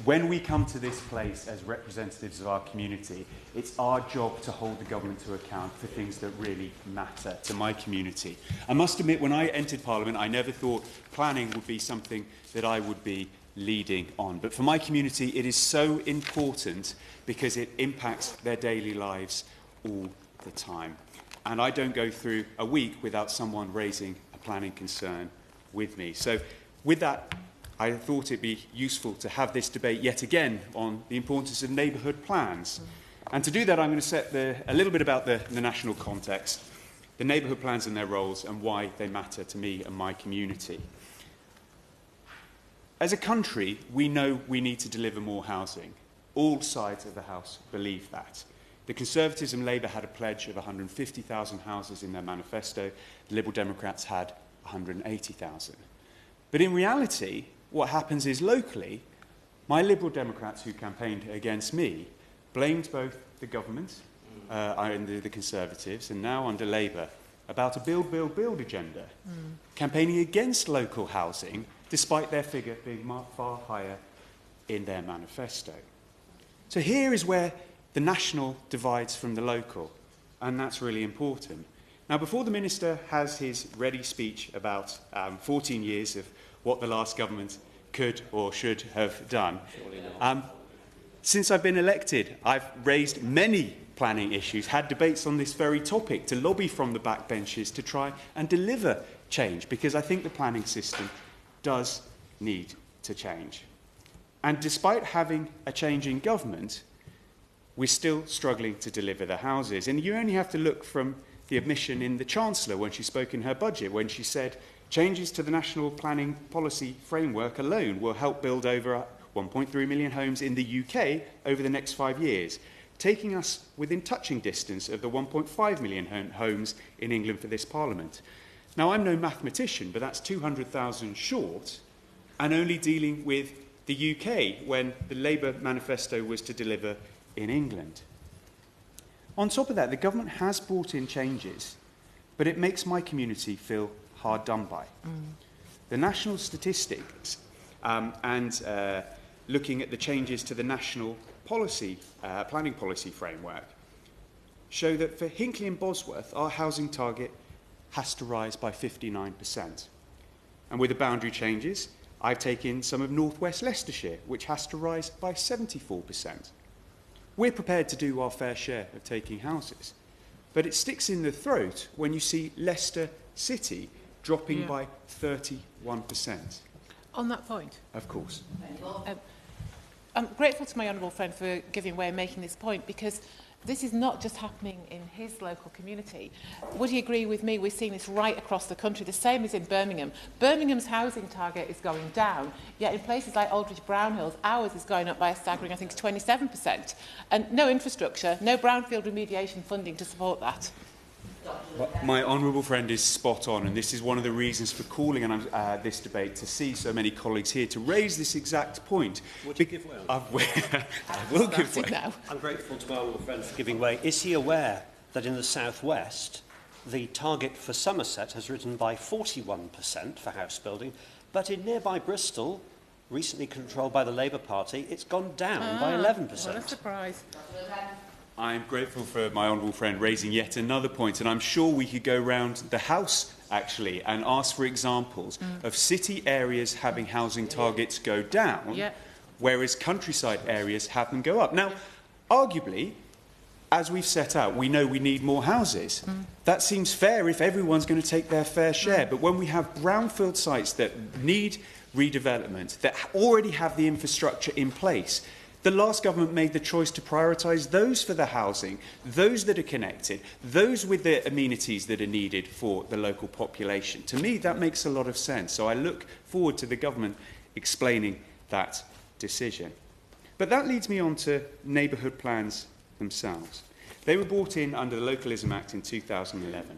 When we come to this place as representatives of our community, it's our job to hold the government to account for things that really matter to my community. I must admit, when I entered Parliament, I never thought planning would be something that I would be leading on. But for my community, it is so important because it impacts their daily lives all the time. And I don't go through a week without someone raising a planning concern with me. So with that, I thought it'd be useful to have this debate yet again on the importance of neighbourhood plans. And to do that, I'm going to set a little bit about the national context, the neighbourhood plans and their roles, and why they matter to me and my community. As a country, we know we need to deliver more housing. All sides of the House believe that. The Conservatives and Labour had a pledge of 150,000 houses in their manifesto. The Liberal Democrats had 180,000. But in reality, what happens is locally, my Liberal Democrats who campaigned against me blamed both the government and the Conservatives, and now under Labour, about a build, build, build agenda, campaigning against local housing, despite their figure being far higher in their manifesto. So here is where the national divides from the local, and that's really important. Now, before the Minister has his ready speech about 14 years of what the last government could or should have done, since I've been elected, I've raised many planning issues, had debates on this very topic to lobby from the backbenches to try and deliver change, because I think the planning system does need to change. And despite having a change in government, we're still struggling to deliver the houses. And you only have to look from the admission in the Chancellor when she spoke in her budget, when she said changes to the National Planning Policy Framework alone will help build over 1.3 million homes in the UK over the next 5 years, taking us within touching distance of the 1.5 million homes in England for this Parliament. Now, I'm no mathematician, but that's 200,000 short, and only dealing with the UK when the Labour manifesto was to deliver in England. On top of that, the government has brought in changes, but it makes my community feel hard done by. The national statistics and looking at the changes to the national policy, planning policy framework show that for Hinckley and Bosworth, our housing target has to rise by 59%. And with the boundary changes, I've taken some of North West Leicestershire, which has to rise by 74%. We're prepared to do our fair share of taking houses, but it sticks in the throat when you see Leicester City dropping by 31%. On that point? Of course. I'm grateful to my honourable friend for giving way and making this point, because this is not just happening in his local community. Would he agree with me? We're seeing this right across the country. The same as in Birmingham. Birmingham's housing target is going down, yet in places like Aldridge Brownhills, ours is going up by a staggering, I think, 27%. And no infrastructure, no brownfield remediation funding to support that. My honourable friend is spot on, and this is one of the reasons for calling this debate, to see so many colleagues here to raise this exact point. Would you give way? I will give way. Now. I'm grateful to my honourable friend for giving way. Is he aware that in the South West, the target for Somerset has risen by 41% for house building, but in nearby Bristol, recently controlled by the Labour Party, it's gone down by 11%. What a surprise. I'm grateful for my honourable friend raising yet another point, and I'm sure we could go round the House, actually, and ask for examples of city areas having housing targets go down, whereas countryside areas have them go up. Now, arguably, as we've set out, we know we need more houses. That seems fair if everyone's going to take their fair share, but when we have brownfield sites that need redevelopment, that already have the infrastructure in place, the last government made the choice to prioritise those for the housing, those that are connected, those with the amenities that are needed for the local population. To me, that makes a lot of sense. So I look forward to the government explaining that decision. But that leads me on to neighbourhood plans themselves. They were brought in under the Localism Act in 2011.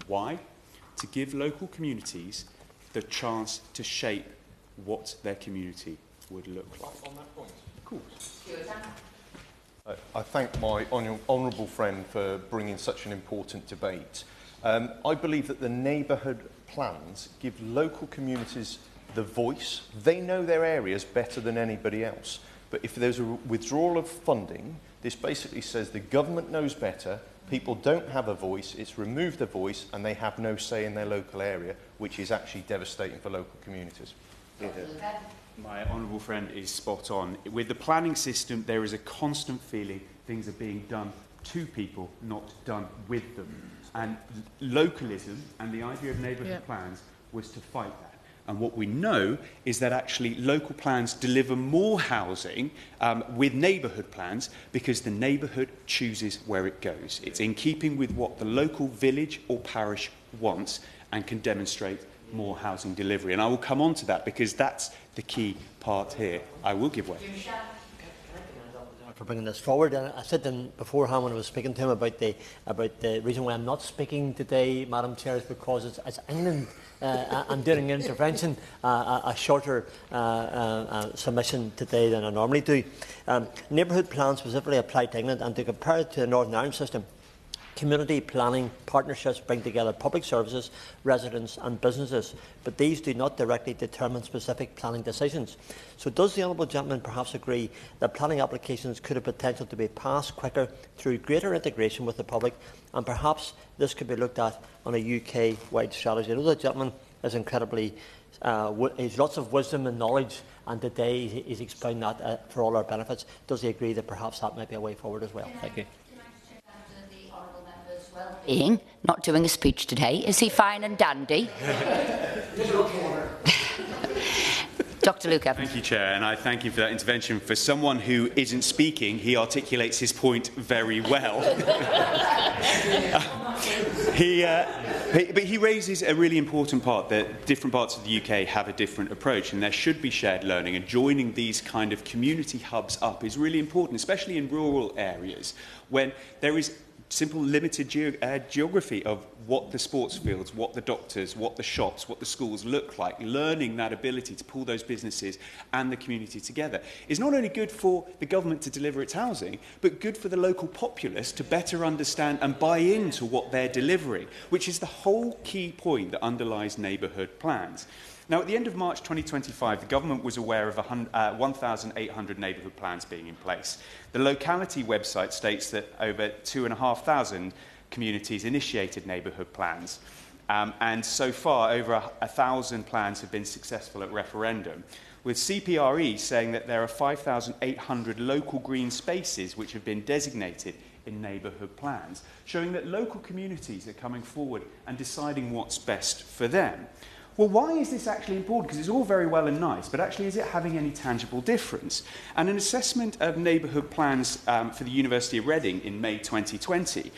Why? To give local communities the chance to shape what their community would look like. On that point? Of course. I thank my honourable friend for bringing such an important debate. I believe that the neighbourhood plans give local communities the voice. They know their areas better than anybody else. But if there's a withdrawal of funding, this basically says the government knows better, people don't have a voice, it's removed their voice, and they have no say in their local area, which is actually devastating for local communities. My honourable friend is spot on. With the planning system, there is a constant feeling things are being done to people, not done with them. And localism and the idea of neighbourhood plans was to fight that. And what we know is that actually local plans deliver more housing with neighbourhood plans because the neighbourhood chooses where it goes. It's in keeping with what the local village or parish wants and can demonstrate more housing delivery. And I will come on to that because that's the key part here. I will give way. For bringing this forward, and I said then beforehand when I was speaking to him about the reason why I'm not speaking today, Madam Chair, is because it's England. I'm doing an intervention, a shorter submission today than I normally do. Neighbourhood plans specifically apply to England, and to compare it to the Northern Ireland system, community planning partnerships bring together public services, residents and businesses, but these do not directly determine specific planning decisions. So does the Honourable Gentleman perhaps agree that planning applications could have potential to be passed quicker through greater integration with the public, and perhaps this could be looked at on a UK-wide strategy? I know the gentleman is incredibly, he's lots of wisdom and knowledge, and today he's explained that for all our benefits. Does he agree that perhaps that might be a way forward as well? Thank you. Being not doing a speech today. Is he fine and dandy? Dr. Luke Evans. Thank you, Chair, and I thank you for that intervention. For someone who isn't speaking, he articulates his point very well. But he raises a really important part, that different parts of the UK have a different approach, and there should be shared learning, and joining these kind of community hubs up is really important, especially in rural areas, when there is simple limited geography of what the sports fields, what the doctors, what the shops, what the schools look like. Learning that ability to pull those businesses and the community together is not only good for the government to deliver its housing, but good for the local populace to better understand and buy into what they're delivering, which is the whole key point that underlies neighbourhood plans. Now, at the end of March 2025, the government was aware of 1,800 neighbourhood plans being in place. The locality website states that over 2,500 communities initiated neighbourhood plans. And so far, over 1,000 plans have been successful at referendum, with CPRE saying that there are 5,800 local green spaces which have been designated in neighbourhood plans, showing that local communities are coming forward and deciding what's best for them. Well, why is this actually important? Because it's all very well and nice, but actually is it having any tangible difference? And an assessment of neighbourhood plans for the University of Reading in May 2020,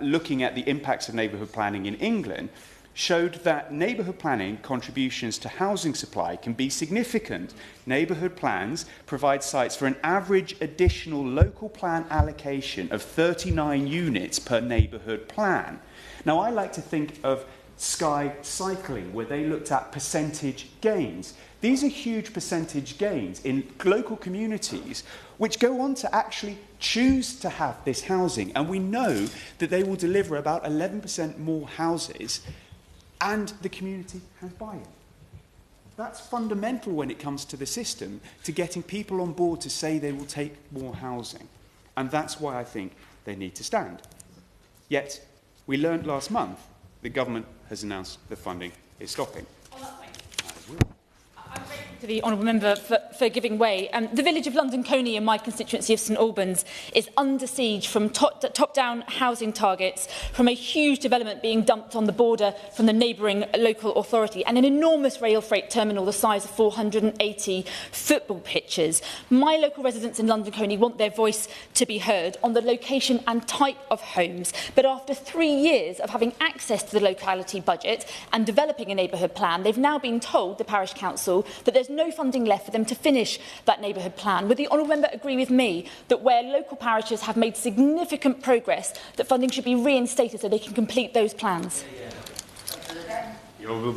looking at the impacts of neighbourhood planning in England, showed that neighbourhood planning contributions to housing supply can be significant. Neighbourhood plans provide sites for an average additional local plan allocation of 39 units per neighbourhood plan. Now, I like to think of Sky Cycling, where they looked at percentage gains. These are huge percentage gains in local communities which go on to actually choose to have this housing. And we know that they will deliver about 11% more houses, and the community has buy-in. That's fundamental when it comes to the system, to getting people on board to say they will take more housing. And that's why I think they need to stand. Yet, we learned last month the government has announced the funding is stopping. I'm grateful to the honourable member for giving way. The village of London Coney in my constituency of St Albans is under siege from top-down housing targets, from a huge development being dumped on the border from the neighbouring local authority, and an enormous rail freight terminal the size of 480 football pitches. My local residents in London Coney want their voice to be heard on the location and type of homes, but after 3 years of having access to the locality budget and developing a neighbourhood plan, they've now been told, the parish council, that there's no funding left for them to finish that neighbourhood plan. Would the honourable member agree with me that where local parishes have made significant progress, that funding should be reinstated so they can complete those plans? The honourable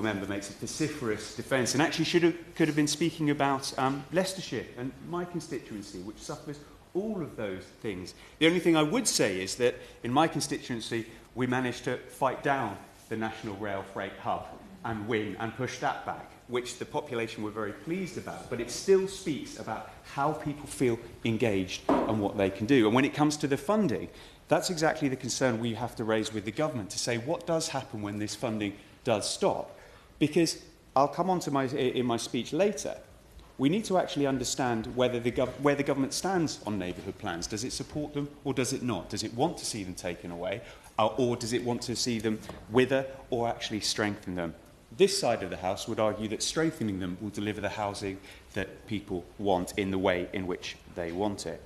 member makes a vociferous defence, and actually could have been speaking about Leicestershire and my constituency, which suffers all of those things. The only thing I would say is that in my constituency, we managed to fight down the National Rail Freight Hub and win and push that back. which the population were very pleased about, but it still speaks about how people feel engaged and what they can do. And when it comes to the funding, that's exactly the concern we have to raise with the government, to say what does happen when this funding does stop. Because I'll come on to in my speech later, we need to actually understand where the government stands on neighbourhood plans. Does it support them or does it not? Does it want to see them taken away, or does it want to see them wither or actually strengthen them? This side of the House would argue that strengthening them will deliver the housing that people want in the way in which they want it.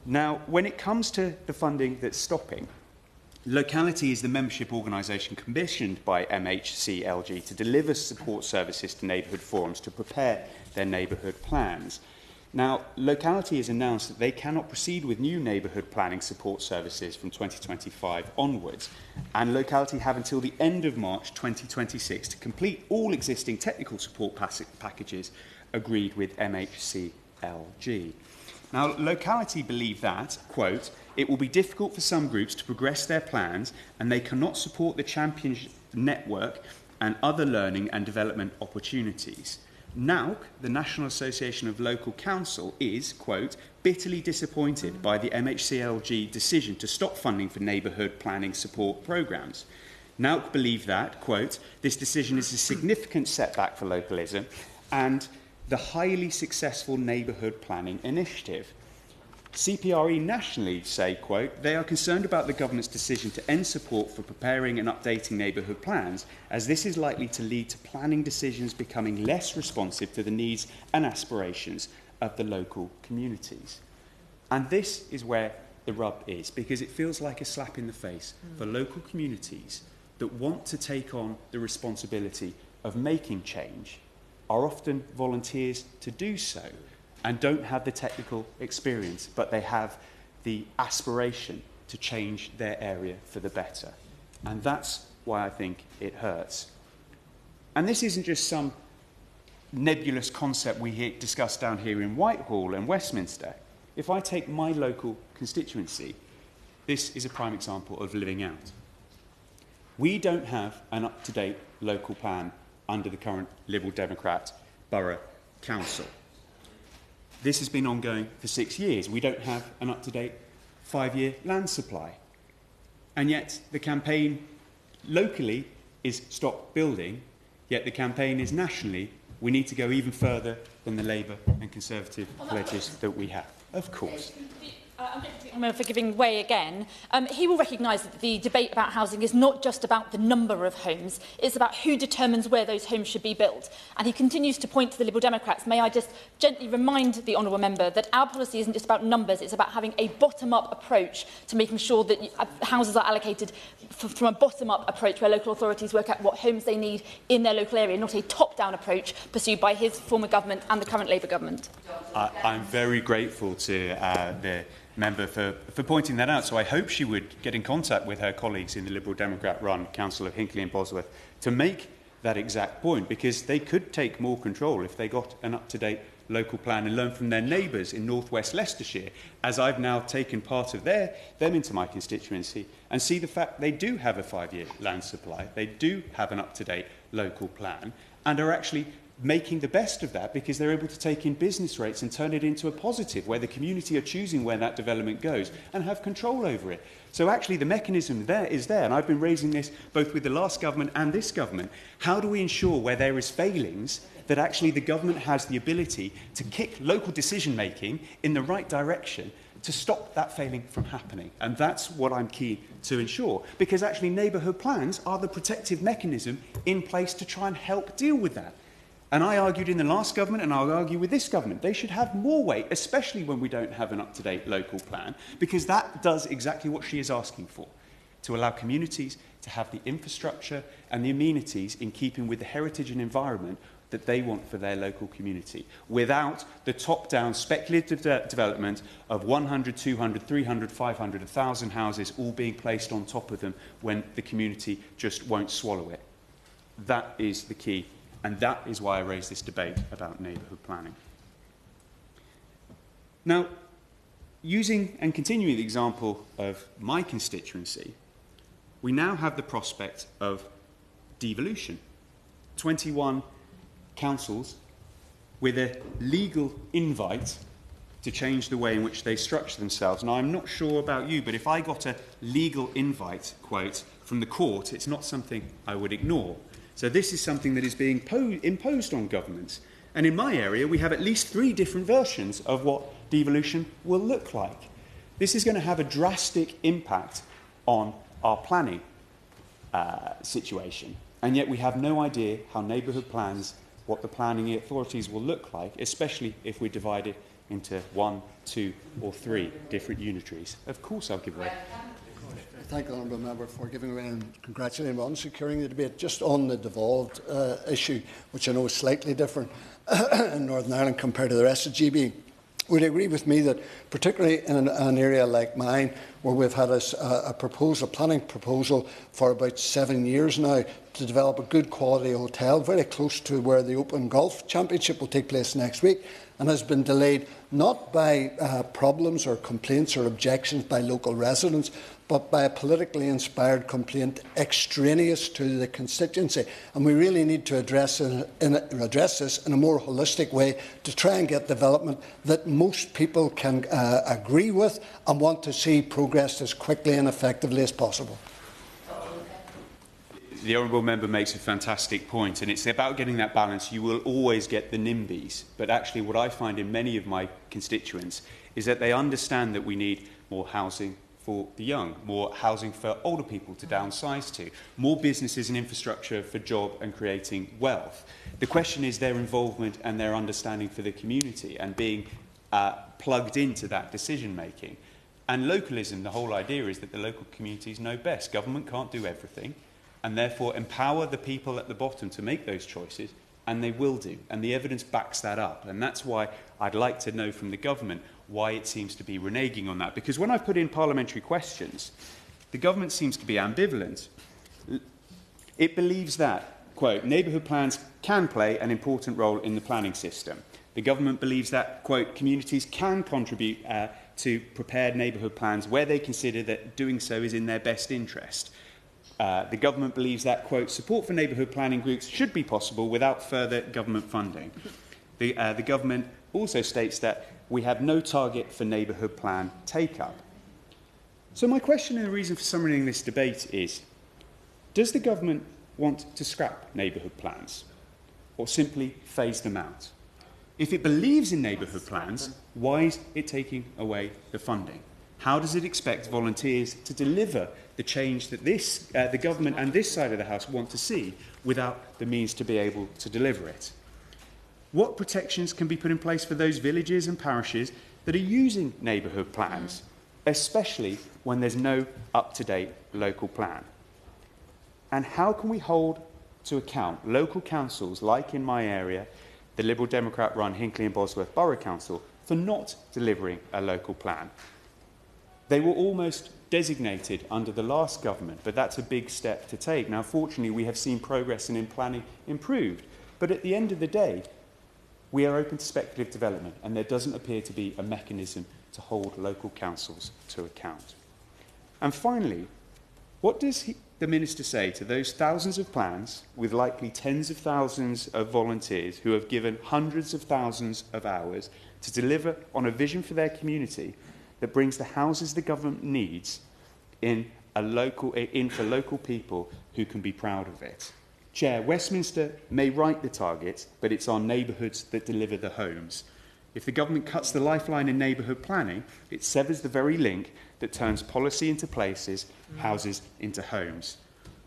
Now, when it comes to the funding that's stopping, Locality is the membership organisation commissioned by MHCLG to deliver support services to neighbourhood forums to prepare their neighbourhood plans. Now, Locality has announced that they cannot proceed with new neighbourhood planning support services from 2025 onwards, and Locality have until the end of March 2026 to complete all existing technical support packages agreed with MHCLG. Now, Locality believe that, quote, it will be difficult for some groups to progress their plans and they cannot support the championship network and other learning and development opportunities. NAUC, the National Association of Local Council, is, quote, bitterly disappointed by the MHCLG decision to stop funding for neighbourhood planning support programmes. NAUC believe that, quote, this decision is a significant setback for localism and the highly successful neighbourhood planning initiative. CPRE nationally say, quote, they are concerned about the government's decision to end support for preparing and updating neighbourhood plans, as this is likely to lead to planning decisions becoming less responsive to the needs and aspirations of the local communities. And this is where the rub is, because it feels like a slap in the face for local communities that want to take on the responsibility of making change, are often volunteers to do so, and don't have the technical experience, but they have the aspiration to change their area for the better. And that's why I think it hurts. And this isn't just some nebulous concept we discuss down here in Whitehall and Westminster. If I take my local constituency, this is a prime example of living out. We don't have an up-to-date local plan under the current Liberal Democrat Borough Council. This has been ongoing for 6 years. We don't have an up-to-date 5-year land supply. And yet the campaign locally is stop building, yet the campaign is nationally, we need to go even further than the Labour and Conservative pledges that we have. Of course. I'm for giving way again. He will recognise that the debate about housing is not just about the number of homes, it's about who determines where those homes should be built. And he continues to point to the Liberal Democrats. May I just gently remind the honourable member that our policy isn't just about numbers, it's about having a bottom-up approach to making sure that houses are allocated from a bottom-up approach where local authorities work out what homes they need in their local area, not a top-down approach pursued by his former government and the current Labour government. I'm very grateful to the member for pointing that out, so I hope she would get in contact with her colleagues in the Liberal Democrat-run Council of Hinckley and Bosworth to make that exact point, because they could take more control if they got an up-to-date local plan and learn from their neighbours in North West Leicestershire, as I've now taken part of them into my constituency, and see the fact they do have a 5-year land supply, they do have an up-to-date local plan, and are actually making the best of that because they're able to take in business rates and turn it into a positive where the community are choosing where that development goes and have control over it. So actually the mechanism there is there, and I've been raising this both with the last government and this government. How do we ensure where there is failings that actually the government has the ability to kick local decision making in the right direction to stop that failing from happening? And that's what I'm keen to ensure, because actually neighbourhood plans are the protective mechanism in place to try and help deal with that. And I argued in the last government, and I'll argue with this government, they should have more weight, especially when we don't have an up-to-date local plan, because that does exactly what she is asking for, to allow communities to have the infrastructure and the amenities in keeping with the heritage and environment that they want for their local community, without the top-down speculative development of 100, 200, 300, 500, 1,000 houses all being placed on top of them when the community just won't swallow it. That is the key. And that is why I raised this debate about neighbourhood planning. Now, using and continuing the example of my constituency, we now have the prospect of devolution. 21 councils with a legal invite to change the way in which they structure themselves. Now, I'm not sure about you, but if I got a legal invite, quote, from the court, it's not something I would ignore. So this is something that is being imposed on governments. And in my area, we have at least 3 different versions of what devolution will look like. This is going to have a drastic impact on our planning situation. And yet we have no idea how neighbourhood plans, what the planning authorities will look like, especially if we're divided into 1, 2 or 3 different unitaries. Of course I'll give way. I thank the honourable member for giving way and congratulating him on securing the debate. Just on the devolved issue, which I know is slightly different in Northern Ireland compared to the rest of GB, would you agree with me that, particularly in an area like mine, where we've had a planning proposal for about 7 years now to develop a good quality hotel very close to where the Open Golf Championship will take place next week, and has been delayed not by problems or complaints or objections by local residents, but by a politically inspired complaint extraneous to the constituency. And we really need to address this in a more holistic way to try and get development that most people can agree with and want to see progressed as quickly and effectively as possible. The honourable member makes a fantastic point, and it's about getting that balance. You will always get the NIMBYs, but actually what I find in many of my constituents is that they understand that we need more housing for the young, more housing for older people to downsize to, more businesses and infrastructure for job and creating wealth. The question is their involvement and their understanding for the community and being plugged into that decision making. And localism, the whole idea is that the local communities know best. Government can't do everything, and therefore empower the people at the bottom to make those choices, and they will do. And the evidence backs that up. And that's why I'd like to know from the government why it seems to be reneging on that. Because when I put in parliamentary questions, the government seems to be ambivalent. It believes that, quote, neighbourhood plans can play an important role in the planning system. The government believes that, quote, communities can contribute to prepared neighbourhood plans where they consider that doing so is in their best interest. The government believes that, quote, support for neighbourhood planning groups should be possible without further government funding. The government also states that we have no target for neighbourhood plan take-up. So my question and the reason for summoning this debate is, does the government want to scrap neighbourhood plans or simply phase them out? If it believes in neighbourhood plans, why is it taking away the funding? How does it expect volunteers to deliver the change that the government and this side of the House want to see without the means to be able to deliver it? What protections can be put in place for those villages and parishes that are using neighbourhood plans, especially when there's no up-to-date local plan? And how can we hold to account local councils, like in my area, the Liberal Democrat-run Hinckley and Bosworth Borough Council, for not delivering a local plan? They were almost designated under the last government, but that's a big step to take. Now, fortunately, we have seen progress and in planning improved. But at the end of the day, we are open to speculative development, and there doesn't appear to be a mechanism to hold local councils to account. And finally, what does the Minister say to those thousands of plans with likely tens of thousands of volunteers who have given hundreds of thousands of hours to deliver on a vision for their community that brings the houses the government needs in for local people who can be proud of it? Chair, Westminster may write the target, but it's our neighbourhoods that deliver the homes. If the government cuts the lifeline in neighbourhood planning, it severs the very link that turns policy into places, houses into homes.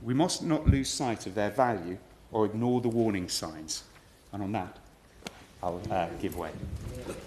We must not lose sight of their value or ignore the warning signs. And on that, I'll give way.